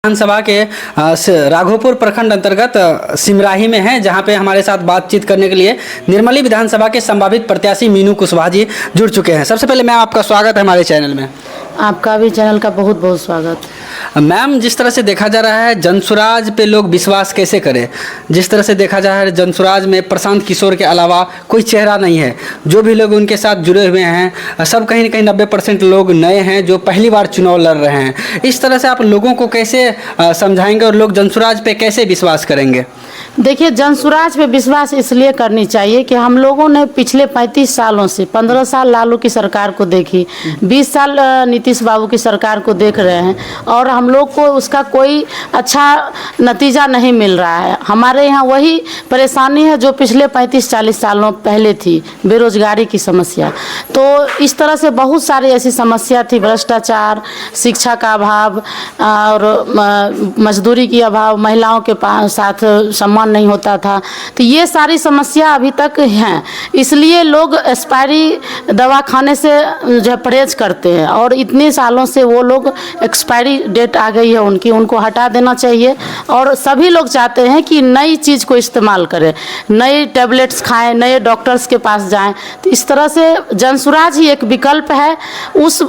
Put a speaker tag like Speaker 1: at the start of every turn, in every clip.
Speaker 1: विधानसभा के राघोपुर प्रखंड अंतर्गत सिमराही में है, जहां पे हमारे साथ बातचीत करने के लिए निर्मली विधानसभा के संभावित प्रत्याशी मीनू कुशवाहा जी जुड़ चुके हैं। सबसे पहले मैम आपका स्वागत है हमारे चैनल में।
Speaker 2: आपका भी चैनल का बहुत बहुत स्वागत।
Speaker 1: मैम, जिस तरह से देखा जा रहा है जनसुराज पे लोग विश्वास कैसे करें? जिस तरह से देखा जा रहा है जनसुराज में प्रशांत किशोर के अलावा कोई चेहरा नहीं है। जो भी लोग उनके साथ जुड़े हुए हैं सब कहीं न कहीं 90% लोग नए हैं जो पहली बार चुनाव लड़ रहे हैं। इस तरह से आप लोगों को कैसे समझाएंगे और लोग जनसुराज पे कैसे विश्वास करेंगे?
Speaker 2: देखिए, जनसुराज पे विश्वास इसलिए करनी चाहिए कि हम लोगों ने पिछले 35 सालों से 15 साल लालू की सरकार को देखी, 20 साल नीतीश बाबू की सरकार को देख रहे हैं और हम लोग को उसका कोई अच्छा नतीजा नहीं मिल रहा है। हमारे यहाँ वही परेशानी है जो पिछले 35-40 सालों पहले थी, बेरोजगारी की समस्या। तो इस तरह से बहुत सारी ऐसी समस्या थी, भ्रष्टाचार, शिक्षा का अभाव और मजदूरी की अभाव, महिलाओं के साथ सम्मान नहीं होता था। तो ये सारी समस्या अभी तक हैं, इसलिए लोग एक्सपायरी दवा खाने से जो है परहेज करते हैं और इतने सालों से वो लोग एक्सपायरी डेट आ गई है उनको हटा देना चाहिए। और सभी लोग चाहते हैं कि नई चीज़ को इस्तेमाल करें, नए टैबलेट्स खाएं, नए डॉक्टर्स के पास जाएं। तो इस तरह से जनसुराज ही एक विकल्प है उस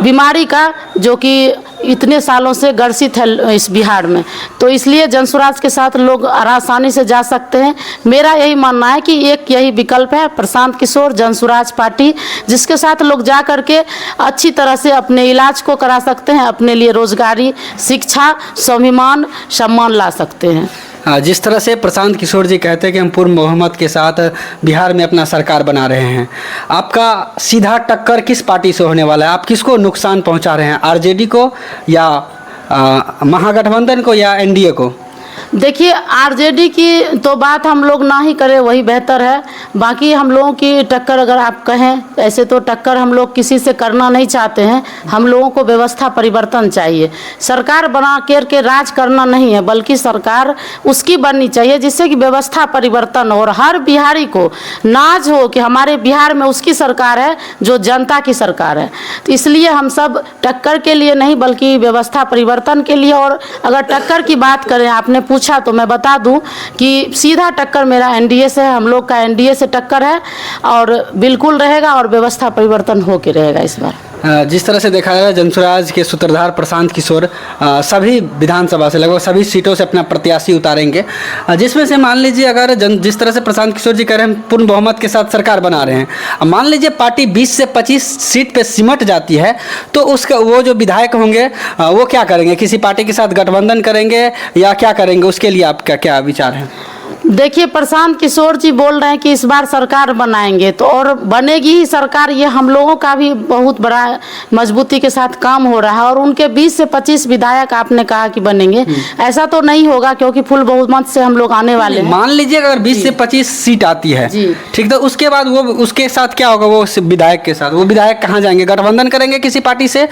Speaker 2: बीमारी का जो कि इतने सालों से ग्रसित है इस बिहार में। तो इसलिए जनसुराज के साथ लोग आसानी से जा सकते हैं। मेरा यही मानना है कि एक यही विकल्प है, प्रशांत किशोर जनसुराज पार्टी, जिसके साथ लोग जा करके अच्छी तरह से अपने इलाज को करा सकते हैं, अपने लिए रोजगारी, शिक्षा, स्वाभिमान, सम्मान ला सकते हैं।
Speaker 1: जिस तरह से प्रशांत किशोर जी कहते हैं कि हम पूर्ण बहुमत के साथ बिहार में अपना सरकार बना रहे हैं, आपका सीधा टक्कर किस पार्टी से होने वाला है? आप किसको नुकसान पहुंचा रहे हैं, आरजेडी को या महागठबंधन को या एनडीए को?
Speaker 2: देखिए, आरजेडी की तो बात हम लोग ना ही करें, वही बेहतर है। बाकी हम लोगों की टक्कर अगर आप कहें, ऐसे तो टक्कर हम लोग किसी से करना नहीं चाहते हैं। हम लोगों को व्यवस्था परिवर्तन चाहिए, सरकार बना के राज करना नहीं है, बल्कि सरकार उसकी बननी चाहिए जिससे कि व्यवस्था परिवर्तन हो और हर बिहारी को नाज हो कि हमारे बिहार में उसकी सरकार है जो जनता की सरकार है। तो इसलिए हम सब टक्कर के लिए नहीं बल्कि व्यवस्था परिवर्तन के लिए। और अगर टक्कर की बात करें, आपने पूछा तो मैं बता दूं कि सीधा टक्कर मेरा एनडीए से है, हम लोग का एनडीए से टक्कर है और बिल्कुल रहेगा और व्यवस्था परिवर्तन होके रहेगा इस बार।
Speaker 1: जिस तरह से देखा जाए जनसुराज के सूत्रधार प्रशांत किशोर सभी विधानसभा से लगभग सभी सीटों से अपना प्रत्याशी उतारेंगे, जिसमें से मान लीजिए अगर जिस तरह से प्रशांत किशोर जी कह रहे हैं पूर्ण बहुमत के साथ सरकार बना रहे हैं, मान लीजिए पार्टी 20 से 25 सीट पे सिमट जाती है तो उसका वो जो विधायक होंगे वो क्या करेंगे? किसी पार्टी के साथ गठबंधन करेंगे या क्या करेंगे? उसके लिए आपका क्या विचार है?
Speaker 2: देखिए, प्रशांत किशोर जी बोल रहे हैं कि इस बार सरकार बनाएंगे, तो और बनेगी ही सरकार, ये हम लोगों का भी बहुत बड़ा मजबूती के साथ काम हो रहा है। और उनके 20 से 25 विधायक आपने कहा कि बनेंगे, ऐसा तो नहीं होगा क्योंकि फुल बहुमत से हम लोग आने वाले हैं।
Speaker 1: मान लीजिए अगर 20 से 25 सीट आती है, ठीक, तो उसके बाद वो उसके साथ क्या होगा? वो विधायक के साथ वो विधायक कहाँ जाएंगे? गठबंधन करेंगे किसी पार्टी से,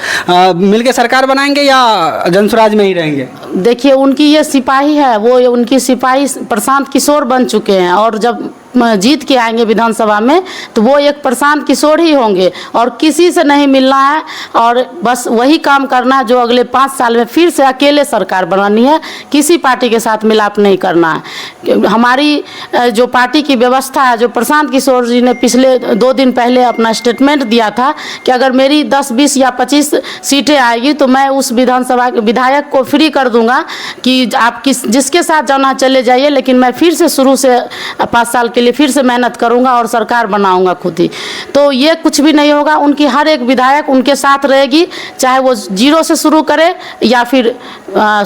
Speaker 1: मिलकर सरकार बनाएंगे या जनसुराज में ही रहेंगे?
Speaker 2: देखिए, उनकी ये सिपाही है, वो उनकी सिपाही प्रशांत किशोर बन चुके हैं और जब जीत के आएंगे विधानसभा में तो वो एक प्रशांत किशोर ही होंगे और किसी से नहीं मिलना है और बस वही काम करना है जो अगले 5 साल में फिर से अकेले सरकार बनानी है, किसी पार्टी के साथ मिलाप नहीं करना है। हमारी जो पार्टी की व्यवस्था है, जो प्रशांत किशोर जी ने पिछले 2 दिन पहले अपना स्टेटमेंट दिया था कि अगर मेरी 10, 20 या 25 सीटें आएगी तो मैं उस विधानसभा के विधायक को फ्री कर दूंगा कि आप जिसके साथ जाना चले जाइए, लेकिन मैं फिर से शुरू से 5 साल के लिए फिर से मेहनत करूंगा और सरकार बनाऊंगा खुद ही। तो ये कुछ भी नहीं होगा, उनकी हर एक विधायक उनके साथ रहेगी, चाहे वो 0 से शुरू करे या फिर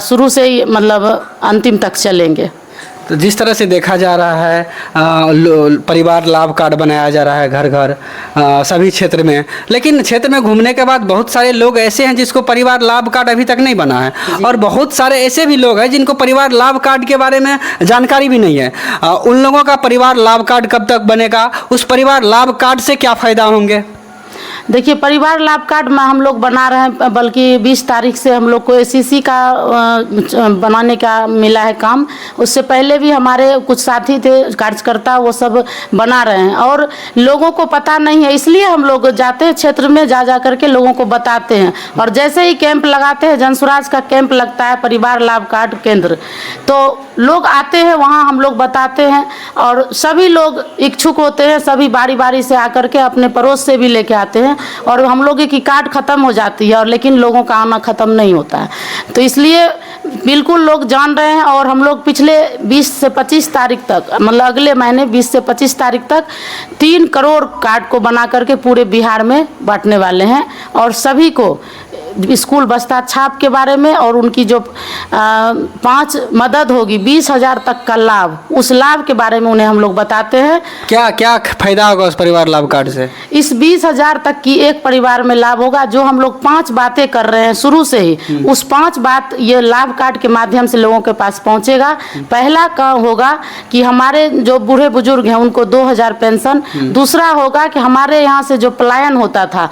Speaker 2: शुरू से ही मतलब अंतिम तक चलेंगे।
Speaker 1: तो जिस तरह से देखा जा रहा है परिवार लाभ कार्ड बनाया जा रहा है घर घर सभी क्षेत्र में, लेकिन क्षेत्र में घूमने के बाद बहुत सारे लोग ऐसे हैं जिसको परिवार लाभ कार्ड अभी तक नहीं बना है और बहुत सारे ऐसे भी लोग हैं जिनको परिवार लाभ कार्ड के बारे में जानकारी भी नहीं है। उन लोगों का परिवार लाभ कार्ड कब तक बनेगा? उस परिवार लाभ कार्ड से क्या फ़ायदा होंगे?
Speaker 2: देखिए, परिवार लाभ कार्ड में हम लोग बना रहे हैं, बल्कि 20 तारीख से हम लोग को एसीसी का बनाने का मिला है काम। उससे पहले भी हमारे कुछ साथी थे कार्यकर्ता, वो सब बना रहे हैं और लोगों को पता नहीं है, इसलिए हम लोग जाते हैं क्षेत्र में, जा करके लोगों को बताते हैं। और जैसे ही कैंप लगाते हैं, जनसुराज का कैंप लगता है परिवार लाभ कार्ड केंद्र, तो लोग आते हैं, वहाँ हम लोग बताते हैं और सभी लोग इच्छुक होते हैं, सभी बारी बारी से आकर के अपने पड़ोस से भी लेके आते हैं। और हम लोग की कार्ड ख़त्म हो जाती है और लेकिन लोगों का आना ख़त्म नहीं होता है, तो इसलिए बिल्कुल लोग जान रहे हैं। और हम लोग पिछले 20 से 25 तारीख तक, मतलब अगले महीने 20 से 25 तारीख तक 3 करोड़ कार्ड को बना करके पूरे बिहार में बांटने वाले हैं। और सभी को स्कूल बस्ता छाप के बारे में और उनकी जो 5 मदद होगी 20,000 तक का लाभ, उस लाभ के बारे में उन्हें हम लोग बताते हैं।
Speaker 1: क्या क्या फायदा होगा उस परिवार लाभ कार्ड से?
Speaker 2: इस 20,000 तक की एक परिवार में लाभ होगा। जो हम लोग 5 बातें कर रहे हैं शुरू से ही, उस 5 बात ये लाभ कार्ड के माध्यम से लोगों के पास पहुंचेगा। पहला का होगा कि हमारे जो बूढ़े बुजुर्ग हैं उनको 2,000 पेंशन। दूसरा होगा कि हमारे यहाँ से जो पलायन होता था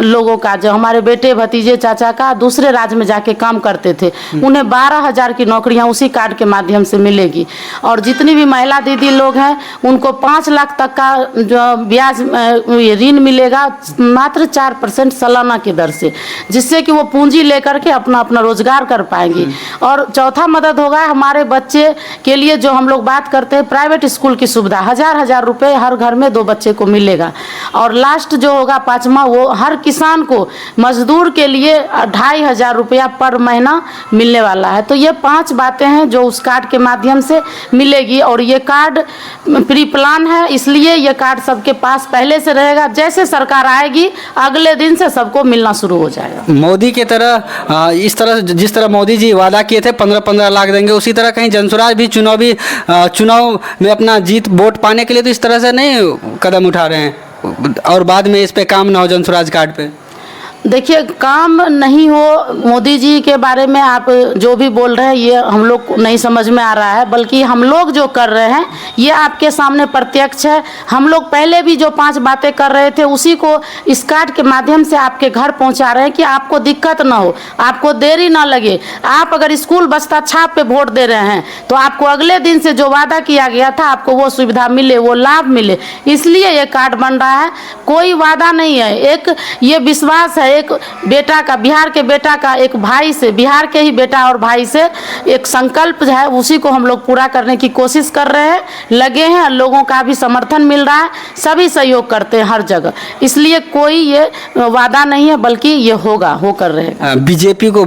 Speaker 2: लोगों का, जो हमारे बेटे भतीजे चाचा का दूसरे राज्य में जाके काम करते थे, उन्हें 12,000 की नौकरियां उसी कार्ड के माध्यम से मिलेगी। और जितनी भी महिला दीदी लोग हैं उनको 5 लाख तक का जो ब्याज ऋण मिलेगा मात्र 4% सालाना की दर से, जिससे कि वो पूंजी लेकर के अपना अपना रोजगार कर पाएंगी। और चौथा मदद होगा हमारे बच्चे के लिए, जो हम लोग बात करते हैं प्राइवेट स्कूल की सुविधा, 1,000 रुपये हर घर में 2 बच्चे को मिलेगा। और लास्ट जो होगा 5वां, वो हर किसान को मजदूर के लिए 2,500 रुपया पर महीना मिलने वाला है। तो ये 5 बातें हैं जो उस कार्ड के माध्यम से मिलेगी। और ये कार्ड प्री प्लान है, इसलिए ये कार्ड सबके पास पहले से रहेगा। जैसे सरकार आएगी अगले दिन से सबको मिलना शुरू हो जाएगा।
Speaker 1: मोदी के तरह इस तरह जिस तरह मोदी जी वादा किए थे 15-15 लाख देंगे, उसी तरह कहीं जनसुराज भी चुनाव में अपना जीत वोट पाने के लिए तो इस तरह से नहीं कदम उठा रहे हैं और बाद में इस पे काम ना हो जनसुराज कार्ड पे?
Speaker 2: देखिए, काम नहीं हो, मोदी जी के बारे में आप जो भी बोल रहे हैं ये हम लोग को नहीं समझ में आ रहा है, बल्कि हम लोग जो कर रहे हैं ये आपके सामने प्रत्यक्ष है। हम लोग पहले भी जो 5 बातें कर रहे थे उसी को इस कार्ड के माध्यम से आपके घर पहुंचा रहे हैं कि आपको दिक्कत ना हो, आपको देरी ना लगे। आप अगर स्कूल बस्ता छाप पे वोट दे रहे हैं तो आपको अगले दिन से जो वादा किया गया था आपको वो सुविधा मिले, वो लाभ मिले, इसलिए ये कार्ड बन रहा है। कोई वादा नहीं है, एक ये विश्वास है, एक बेटा का, बिहार के बेटा का, एक भाई से, बिहार के ही बेटा और भाई से एक संकल्प है, उसी को हम लोग पूरा करने की कोशिश कर रहे हैं, लगे हैं। लोगों का भी समर्थन मिल रहा है, सभी सहयोग करते हैं हर जगह, इसलिए कोई ये वादा नहीं है, बल्कि ये होगा, होकर रहेगा।
Speaker 1: बीजेपी को,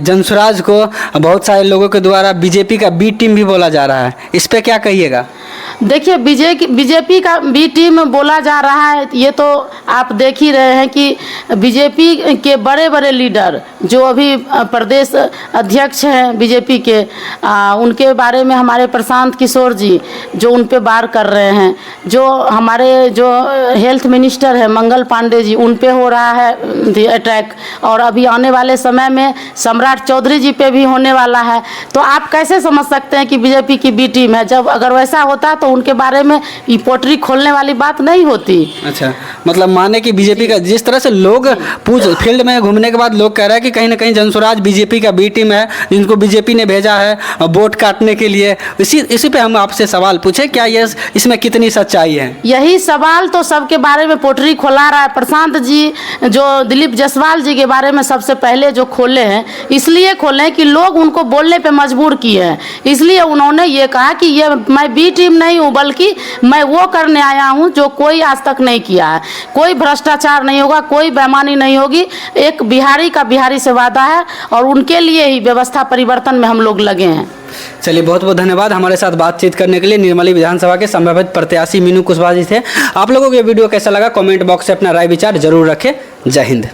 Speaker 1: जनसुराज को बहुत सारे लोगों के द्वारा बीजेपी का बी टीम भी बोला जा रहा है, इस पे क्या कहिएगा?
Speaker 2: देखिए, बीजेपी का बी टीम बोला जा रहा है, ये तो आप देख ही रहे हैं कि बीजेपी के बड़े बड़े लीडर जो अभी प्रदेश अध्यक्ष हैं बीजेपी के, उनके बारे में हमारे प्रशांत किशोर जी जो उन पे वार कर रहे हैं, जो हमारे जो हेल्थ मिनिस्टर है मंगल पांडे जी, उन पे हो रहा है अटैक, और अभी आने वाले समय में सम्राट चौधरी जी पे भी होने वाला है। तो आप कैसे समझ सकते हैं कि बीजेपी की बी टीम है? जब अगर वैसा होता तो उनके बारे में ये पोटरी खोलने वाली बात नहीं होती।
Speaker 1: अच्छा, मतलब माने कि बीजेपी का जिस तरह से लोग फील्ड में घूमने के बाद लोग कह रहे हैं कि कहीं ना कहीं जनसुराज बीजेपी का बी टीम है, जिनको बीजेपी ने भेजा है वोट काटने के लिए। इसी पे हम आपसे सवाल पूछे, क्या ये इसमें कितनी सच्चाई है?
Speaker 2: यही सवाल तो सबके बारे में पोटरी खोला रहा है। प्रशांत जी जो दिलीप जायसवाल जी के बारे में सबसे पहले जो खोले हैं, इसलिए खोले हैं कि लोग उनको बोलने पे मजबूर किए हैं, इसलिए उन्होंने ये कहा कि ये मैं बी टीम नहीं हूँ, बल्कि मैं वो करने आया हूँ जो कोई आज तक नहीं किया है। कोई भ्रष्टाचार नहीं होगा, कोई बेईमानी नहीं होगी, एक बिहारी का बिहारी से वादा है और उनके लिए ही व्यवस्था परिवर्तन में हम लोग लगे हैं।
Speaker 1: चलिए, बहुत बहुत धन्यवाद हमारे साथ बातचीत करने के लिए। निर्मली विधानसभा के संभावित प्रत्याशी मीनू कुशवाहा जी थे। आप लोगों को ये वीडियो कैसा लगा कमेंट बॉक्स से अपना राय विचार जरूर रखें। जय हिंद।